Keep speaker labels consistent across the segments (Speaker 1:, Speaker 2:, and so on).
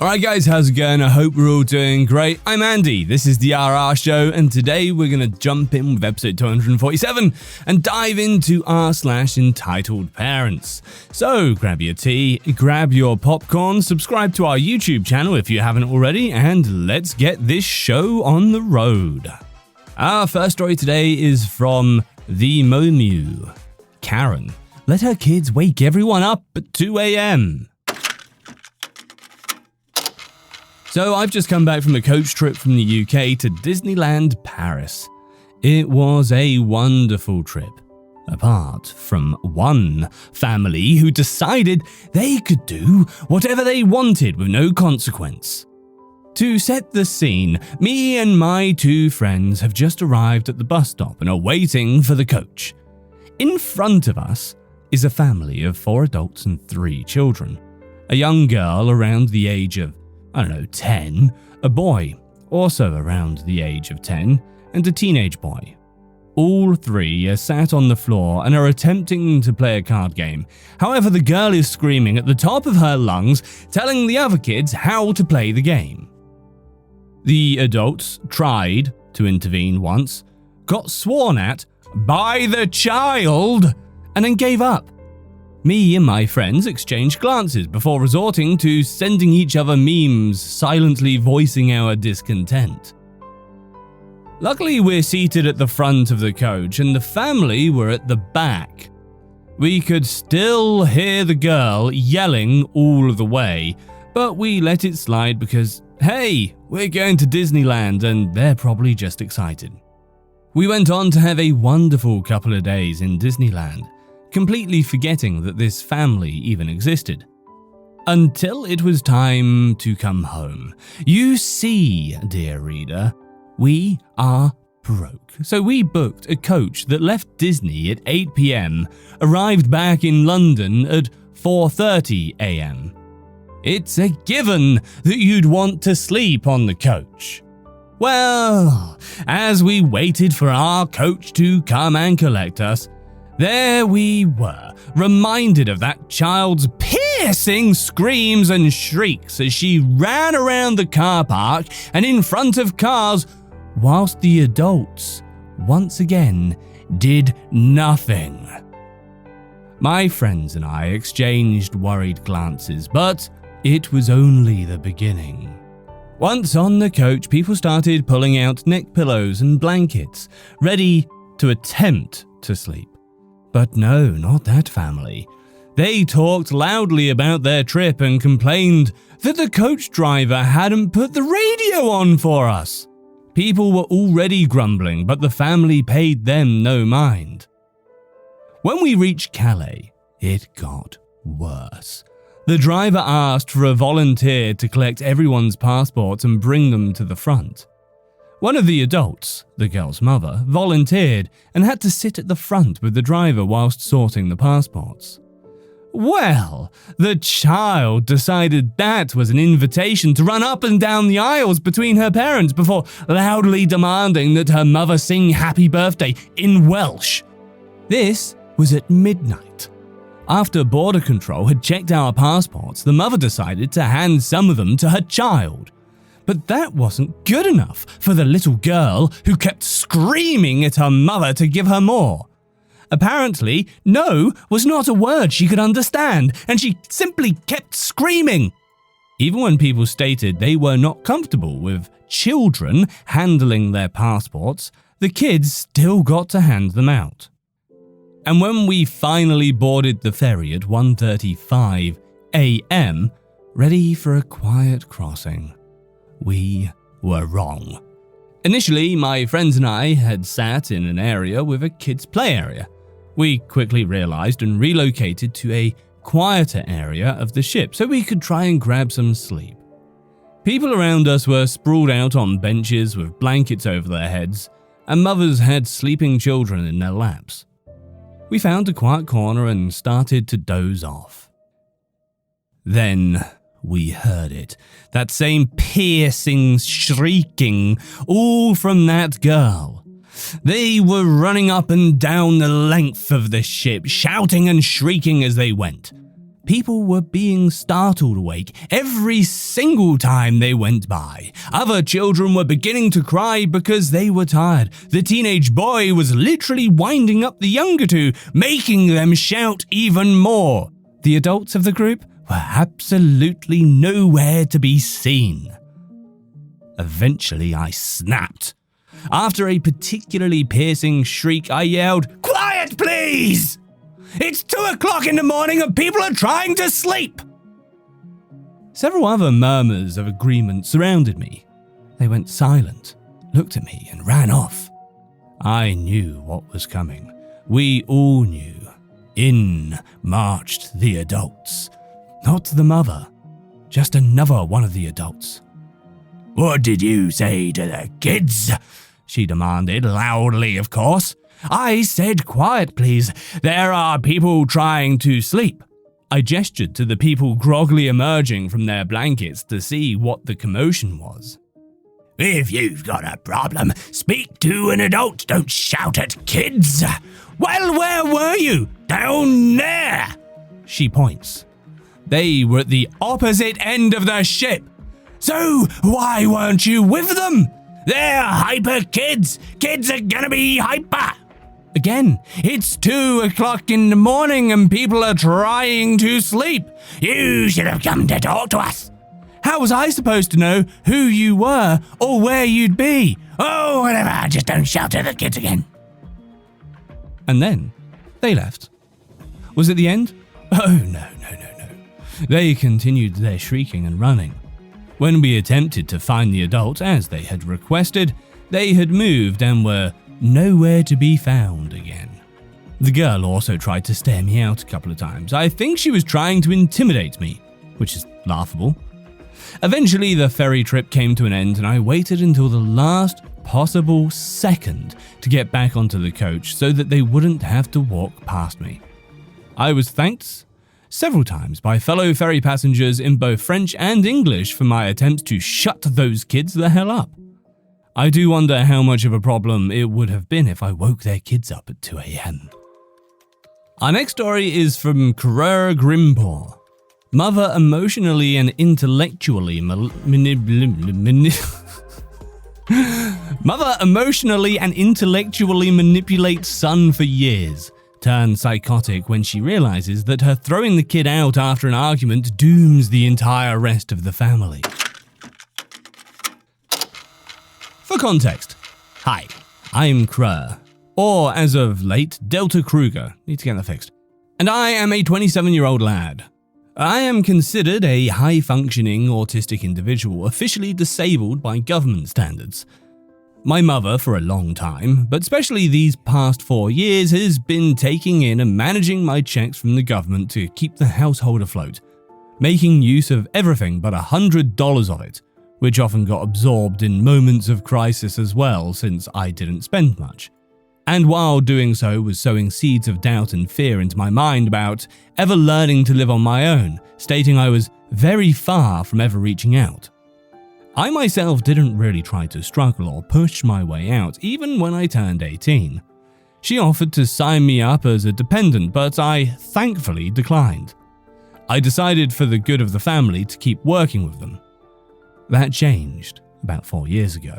Speaker 1: Alright guys, how's it going? I hope we're all doing great. I'm Andy, this is the RR Show, and today we're going to jump in with episode 247 and dive into r/EntitledParents. So grab your tea, grab your popcorn, subscribe to our YouTube channel if you haven't already, and let's get this show on the road. Our first story today is from the Momu. Karen let her kids wake everyone up at 2 a.m. So I've just come back from a coach trip from the UK to Disneyland Paris. It was a wonderful trip, apart from one family who decided they could do whatever they wanted with no consequence. To set the scene, me and my two friends have just arrived at the bus stop and are waiting for the coach. In front of us is a family of 4 adults and 3 children. A young girl around the age of 10, a boy, also around the age of 10, and a teenage boy. All 3 are sat on the floor and are attempting to play a card game. However, the girl is screaming at the top of her lungs, telling the other kids how to play the game. The adults tried to intervene once, got sworn at by the child, and then gave up. Me and my friends exchanged glances before resorting to sending each other memes, silently voicing our discontent. Luckily, we're seated at the front of the coach and the family were at the back. We could still hear the girl yelling all the way, but we let it slide because, hey, we're going to Disneyland and they're probably just excited. We went on to have a wonderful couple of days in Disneyland, completely forgetting that this family even existed. Until it was time to come home. You see, dear reader, we are broke. So we booked a coach that left Disney at 8 p.m, arrived back in London at 4:30 a.m. It's a given that you'd want to sleep on the coach. Well, as we waited for our coach to come and collect us, there we were, reminded of that child's piercing screams and shrieks as she ran around the car park and in front of cars, whilst the adults, once again, did nothing. My friends and I exchanged worried glances, but it was only the beginning. Once on the coach, people started pulling out neck pillows and blankets, ready to attempt to sleep. But no, not that family. They talked loudly about their trip and complained that the coach driver hadn't put the radio on for us. People were already grumbling, but the family paid them no mind. When we reached Calais, it got worse. The driver asked for a volunteer to collect everyone's passports and bring them to the front. One of the adults, the girl's mother, volunteered and had to sit at the front with the driver whilst sorting the passports. Well, the child decided that was an invitation to run up and down the aisles between her parents before loudly demanding that her mother sing happy birthday in Welsh. This was at midnight. After border control had checked our passports, the mother decided to hand some of them to her child. But that wasn't good enough for the little girl who kept screaming at her mother to give her more. Apparently, no was not a word she could understand, and she simply kept screaming. Even when people stated they were not comfortable with children handling their passports, the kids still got to hand them out. And when we finally boarded the ferry at 1:35 a.m, ready for a quiet crossing, we were wrong. Initially, my friends and I had sat in an area with a kids' play area. We quickly realized and relocated to a quieter area of the ship so we could try and grab some sleep. People around us were sprawled out on benches with blankets over their heads, and mothers had sleeping children in their laps. We found a quiet corner and started to doze off. Then we heard it, that same piercing shrieking, all from that girl. They were running up and down the length of the ship, shouting and shrieking as they went. People were being startled awake every single time they went by. Other children were beginning to cry because they were tired. The teenage boy was literally winding up the younger two, making them shout even more. The adults of the group were absolutely nowhere to be seen. Eventually, I snapped. After a particularly piercing shriek, I yelled, "Quiet, please! It's 2 o'clock in the morning and people are trying to sleep!" Several other murmurs of agreement surrounded me. They went silent, looked at me, and ran off. I knew what was coming. We all knew. In marched the adults. Not the mother, just another one of the adults. "What did you say to the kids?" she demanded, loudly of course. I said, "Quiet, please. There are people trying to sleep." I gestured to the people groggily emerging from their blankets to see what the commotion was. "If you've got a problem, speak to an adult. Don't shout at kids." "Well, where were you?" "Down there," she points. They were at the opposite end of the ship. "So why weren't you with them?" "They're hyper kids. Kids are gonna be hyper." Again, it's 2 o'clock in the morning and people are trying to sleep. "You should have come to talk to us." "How was I supposed to know who you were or where you'd be?" "Oh, whatever, just don't shout at the kids again." And then they left. Was it the end? Oh, no. They continued their shrieking and running. When we attempted to find the adult, as they had requested, they had moved and were nowhere to be found again. The girl also tried to stare me out a couple of times. I think she was trying to intimidate me, which is laughable. Eventually, the ferry trip came to an end and I waited until the last possible second to get back onto the coach so that they wouldn't have to walk past me. I was thanked several times by fellow ferry passengers in both French and English for my attempts to shut those kids the hell up. I do wonder how much of a problem it would have been if I woke their kids up at 2 a.m. Our next story is from Carrera Grimpore. Mother emotionally and intellectually Mother emotionally and intellectually manipulates son for years. Turns psychotic when she realizes that her throwing the kid out after an argument dooms the entire rest of the family. For context, hi, I'm Krur, or as of late, Delta Kruger, need to get that fixed, and I am a 27-year-old lad. I am considered a high-functioning autistic individual, officially disabled by government standards. My mother, for a long time, but especially these past 4 years, has been taking in and managing my checks from the government to keep the household afloat, making use of everything but $100 of it, which often got absorbed in moments of crisis as well, since I didn't spend much. And while doing so was sowing seeds of doubt and fear into my mind about ever learning to live on my own, stating I was very far from ever reaching out. I myself didn't really try to struggle or push my way out, even when I turned 18. She offered to sign me up as a dependent, but I thankfully declined. I decided for the good of the family to keep working with them. That changed about 4 years ago.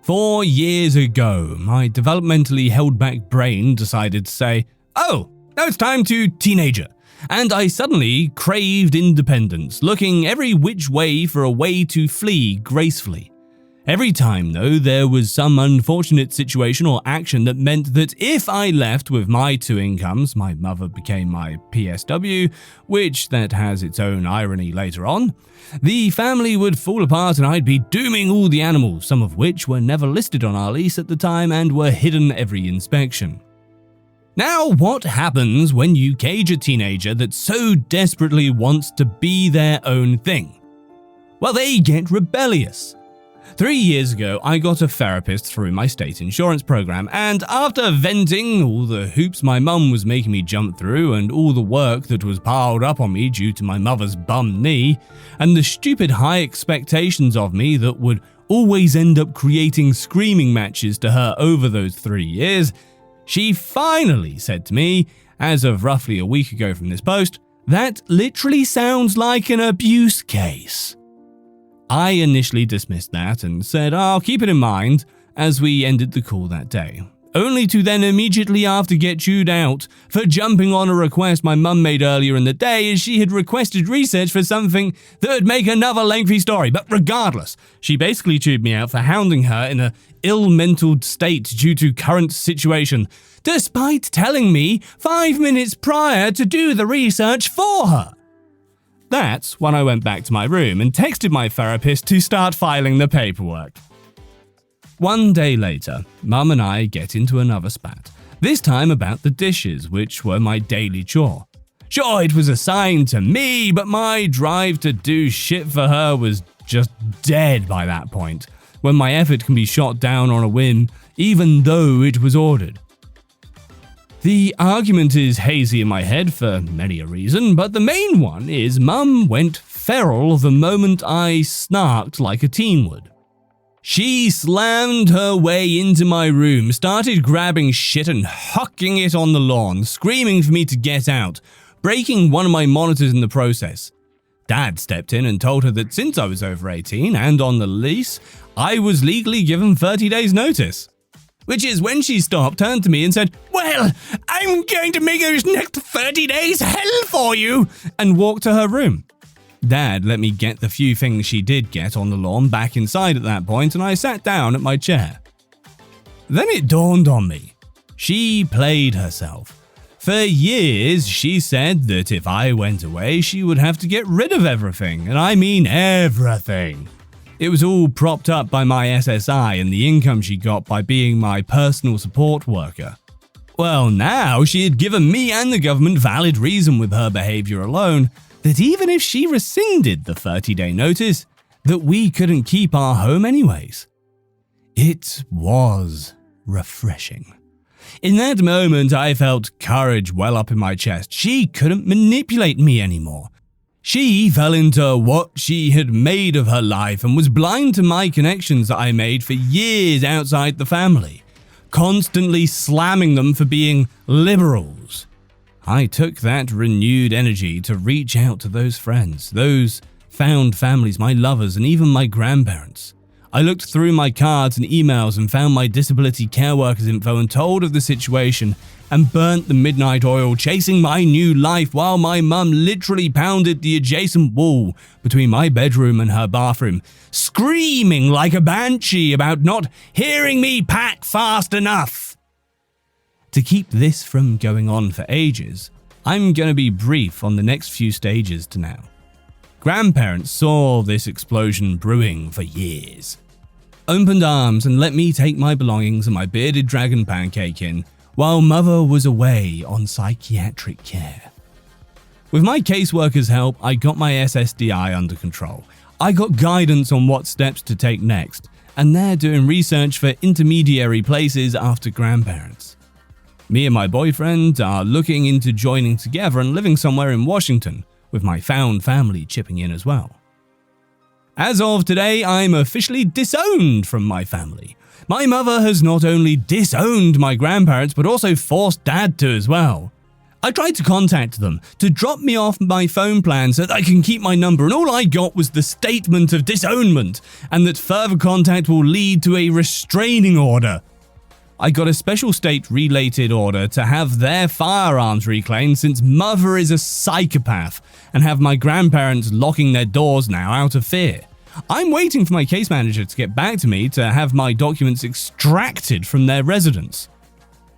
Speaker 1: 4 years ago, my developmentally held back brain decided to say, "Oh, now it's time to teenager." And I suddenly craved independence, looking every which way for a way to flee gracefully. Every time, though, there was some unfortunate situation or action that meant that if I left with my 2 incomes, my mother became my PSW, which that has its own irony later on, the family would fall apart and I'd be dooming all the animals, some of which were never listed on our lease at the time and were hidden every inspection. Now, what happens when you cage a teenager that so desperately wants to be their own thing? Well, they get rebellious. 3 years ago, I got a therapist through my state insurance program, and after venting all the hoops my mum was making me jump through and all the work that was piled up on me due to my mother's bum knee, and the stupid high expectations of me that would always end up creating screaming matches to her over those 3 years, she finally said to me, as of roughly a week ago from this post, That literally sounds like an abuse case. I initially dismissed that and said I'll keep it in mind as we ended the call that day, only to then immediately after get chewed out for jumping on a request my mum made earlier in the day as she had requested research for something that would make another lengthy story. But regardless, she basically chewed me out for hounding her in a ill-mental state due to current situation, despite telling me 5 minutes prior to do the research for her. That's when I went back to my room and texted my therapist to start filing the paperwork. One day later, Mum and I get into another spat, this time about the dishes, which were my daily chore. Sure, it was assigned to me, but my drive to do shit for her was just dead by that point, when my effort can be shot down on a whim, even though it was ordered. The argument is hazy in my head for many a reason, but the main one is Mum went feral the moment I snarked like a teen would. She slammed her way into my room, started grabbing shit and hucking it on the lawn, screaming for me to get out, breaking one of my monitors in the process. Dad stepped in and told her that since I was over 18 and on the lease, I was legally given 30 days notice. Which is when she stopped, turned to me and said, "Well, I'm going to make those next 30 days hell for you," and walked to her room. Dad let me get the few things she did get on the lawn back inside at that point, and I sat down at my chair. Then it dawned on me. She played herself. For years, she said that if I went away, she would have to get rid of everything, and I mean everything. It was all propped up by my SSI and the income she got by being my personal support worker. Well, now she had given me and the government valid reason with her behavior alone that even if she rescinded the 30-day notice, that we couldn't keep our home anyways. It was refreshing. In that moment, I felt courage well up in my chest. She couldn't manipulate me anymore. She fell into what she had made of her life and was blind to my connections that I made for years outside the family, constantly slamming them for being liberals. I took that renewed energy to reach out to those friends, those found families, my lovers, and even my grandparents. I looked through my cards and emails and found my disability care workers info and told of the situation and burnt the midnight oil chasing my new life while my mum literally pounded the adjacent wall between my bedroom and her bathroom, screaming like a banshee about not hearing me pack fast enough. To keep this from going on for ages, I'm going to be brief on the next few stages to now. Grandparents saw this explosion brewing for years. Opened arms and let me take my belongings and my bearded dragon pancake in, while mother was away on psychiatric care. With my caseworker's help, I got my SSDI under control. I got guidance on what steps to take next, and they're doing research for intermediary places after grandparents. Me and my boyfriend are looking into joining together and living somewhere in Washington, with my found family chipping in as well. As of today, I'm officially disowned from my family. My mother has not only disowned my grandparents, but also forced Dad to as well. I tried to contact them to drop me off my phone plan so that I can keep my number, and all I got was the statement of disownment and that further contact will lead to a restraining order. I got a special state-related order to have their firearms reclaimed since mother is a psychopath and have my grandparents locking their doors now out of fear. I'm waiting for my case manager to get back to me to have my documents extracted from their residence.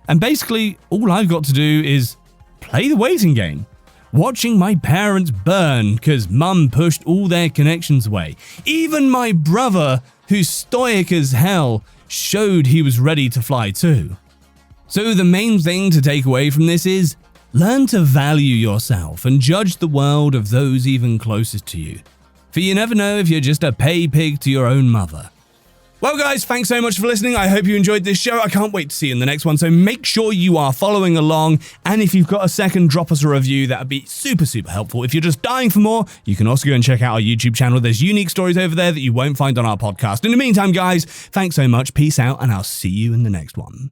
Speaker 1: And basically, all I've got to do is play the waiting game, watching my parents burn because mum pushed all their connections away. Even my brother, who's stoic as hell, showed he was ready to fly too. So the main thing to take away from this is, learn to value yourself and judge the world of those even closest to you. For you never know if you're just a pay pig to your own mother. Well guys, thanks so much for listening. I hope you enjoyed this show. I can't wait to see you in the next one, so make sure you are following along, and if you've got a second, drop us a review. That would be super helpful. If you're just dying for more, you can also go and check out our YouTube channel. There's unique stories over there that you won't find on our podcast. In the meantime, guys, thanks so much. Peace out, and I'll see you in the next one.